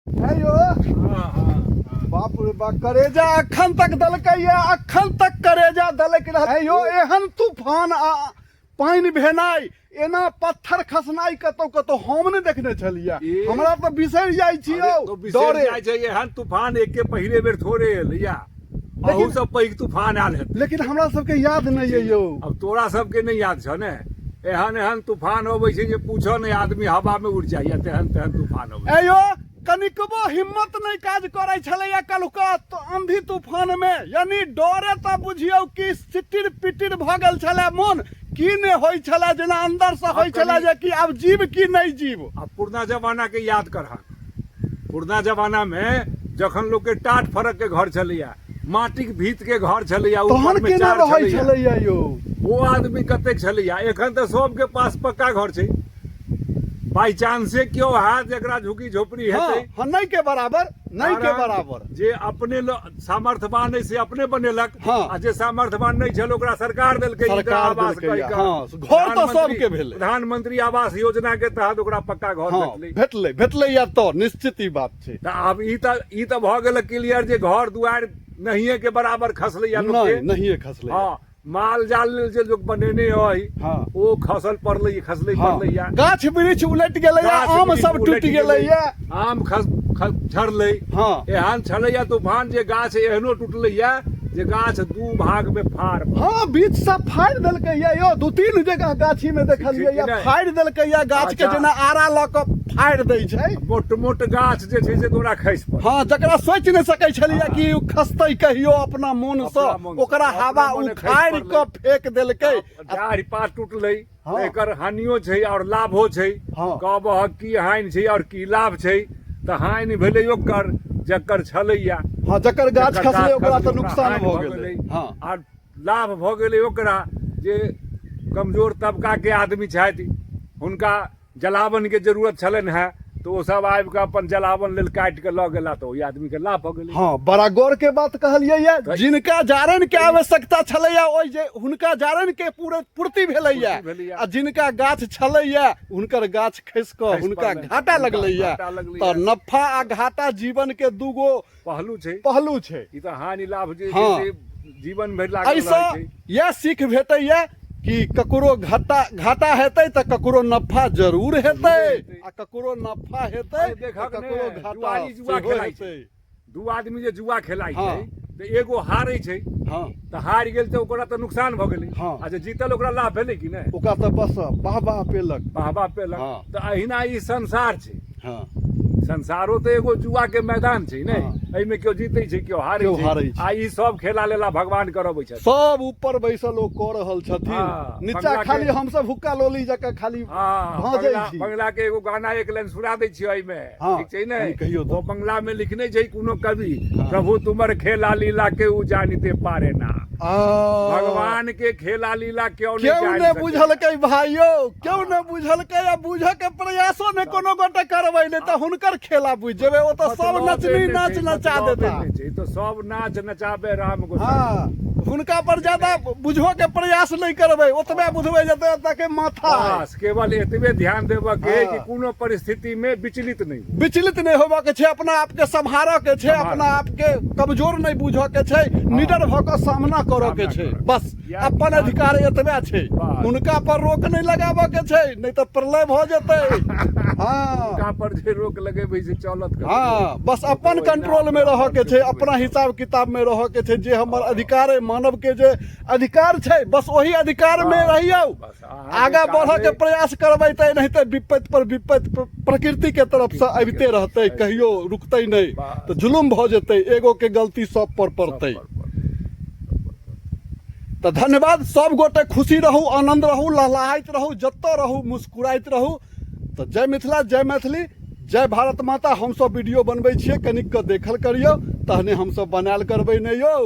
है यो बाप रे बाप करेजा अखन तक दलकैया अखन तक करेजा दलक है यो एहन तूफान पानी भेनाई एना पत्थर खसनाई कतौ कतौ हम ने देखने छलिया हमरा तो बिसर जाई छियो दौड़े जाय छै एहन तूफान एक के पहिले बेर थोड़े एलैया बहुत सब पैघ तूफान आयल हेतै लेकिन हमरा सबके याद नहीं है यो अब तोरा सबके नहीं याद छ ने एहन एहन तूफान होबै छै जे पूछो नहीं आदमी हवा में उड़ जाइया तेहन तेहन तूफान होबै एयो कनिकबो हिम्मत नहीं काज करै छलैया कलुका आंधी तूफान में यानी डरे त बुझियौ कि सिटिर पिटिर भ गेल छले मोन की ने होय छले जेना अंदर से होय छले जे कि अब जीव की नहीं जीव। अब पुरना जमाना के याद करहन पुरना जमाना में जखन लोग के टाट फरक के घर छलैया माटी के भीत के घर छलैया ऊपर में चार छलैया यो वो आदमी कतेक छलैया एखन त सब के पास पक्का घर छै बाई चांस से क्यों हाथ जकरा झुकी झोपड़ी हेतै हां नहीं के बराबर जे अपने सामर्थ्यवान है से अपने बनेलक आ जे सामर्थ्यवान नहीं छल ओकरा सरकार देलकै आवास कहि के घर तो सबके भेलै प्रधानमंत्री आवास योजना के तहत ओकरा पक्का घर भेटलै या तो निश्चित ही बात छै। त अब ई त भ गेल क्लियर जे घर दुआर नहिए के बराबर खसलै या नहिए खसलै हां माल जाल जे लोग बनेने है ओ खसल पड़लै खसलै पड़लै या गाछ वृक्ष उलट गेलै या आम सब टूट गेलै या आम झड़लै एहन छलै या तूफान जे गाछ एहनो टूटलै या जे गाछ दू भाग में फाड़ बीच से फाड़ देलकै या यो दू तीन जगह गाछी में देखलियै या फाड़ देलकै या गाछ के जेना आरा ल के फाड़ दै छै मोट मोट गाछ जे छै से तोरा खैस पड़ जकरा सोच नहीं सकै छलियै कि खसतै कहियो अपना मोन से ओकरा हवा उखाड़ के फेंक देलकै डाढ़ि पात टूटलै एकर हानियो छै और लाभो छै कहबह की हानि छै और की लाभ छै त हानि भेलै ओकर जकर छलैया जकर गाछ खसलै ओकरा त नुकसान भ गेलै और लाभ भ गेलै ओकरा जे कमजोर तबका के आदमी छथि हुनका जलावन के जरूरत छलन है तो वो सब आबि के अपन जलावन लेल काट के ल गेला तो ओहि आदमी के लाभ भ गेलै बड़ा गौर के बात कहलियै या जिनका जारन के आवश्यकता छलैया ओइ जे हुनका जारन के पूर्ति भेलैया आ जिनका गाछ छलैया हुनकर गाछ खसि के हुनका घाटा लगलैया त नफा आ घाटा जीवन के दूगो पहलू छै ई त हानि लाभ जे जीवन भरि लागल रहै छै यह सीख भेटैया कि ककरो घाटा हेतै त ककरो नफा जरूर हेतै आ ककरो नफा हेतै ककरो घाटा हेतै। दू आदमी जे जुआ खेलाइ छै त एगो हारै छै त हारि गेल त ओकरा त नुकसान भ गेलै आ जे जीतल ओकरा लाभ भेलै कि नहि ओकरा त बस वाह पेलक त अहिना ई संसार छै संसारो तो एगो जुआ के मैदान छै ने एमे केओ जीते छै केओ हारै छै आ ई सब खेला लेला भगवान करबै छै सब ऊपर बैसल लोग क रहल छथिन नीचा खाली हम सब हुक्का लोली जका खाली भाजै छी। बंगला के एगो गाना एक लाइन सुना दै छियै एमे ठीक छै ने वो बंगला में लिखने छै कोनो कवि प्रभु तुमर खेला लीला के उ जानिते पारे ना भगवान के खेला लीला क्यों नहीं बुझलकै भाइयो क्यों नहीं बुझलकै आ बुझे के प्रयासो ने कोनो गोटे करबै ने त हुनकर खेला बुझ जेबै ओ त सब नचनी नाच नचा देता तो सब नाच नचाबे राम गोसाई हुनका पर ज्यादा बुझो के प्रयास नहीं करबै ओतबे बुझबै जते तक माथा बस केवल एतबे ध्यान देबे के कि कोनो परिस्थिति में विचलित नहीं होबा के छै अपना आप के संभारऽ के छै अपना आप के कमजोर नहीं बुझऽ के छै निडर भ के सामना करऽ के छै बस अपन अधिकार एतबे छै हुनका पर रोक नहीं लगाबऽ के छै नहीं त प्रलय भ जेतै हुनका पर जे रोक लगेबै से चलत बस अपन कंट्रोल में रहऽ के छै अपना हिसाब किताब में रहऽ के छै जे हमर अधिकार है मानव के जे अधिकार छै बस वही अधिकार में रहियौ आगा बढ़ऽ के प्रयास करबै त नहीं त विपत्ति पर विपत्ति प्रकृति के तरफ से अबिते रहतै कहियो रुकतै नहीं तो जुलुम भ जेतै एगो के गलती सब पर पड़तै। तो धन्यवाद सब गोटे खुशी रहू आनंद रहू लहलाइत रहू जतऽ रहू मुस्कुराइत रहू। तो जय मिथिला जय मैथिली जय भारत माता। हम सब वीडियो बनबै छियै कनिक के देखल करियौ तहने हम सब बनायल करबै ने यौ।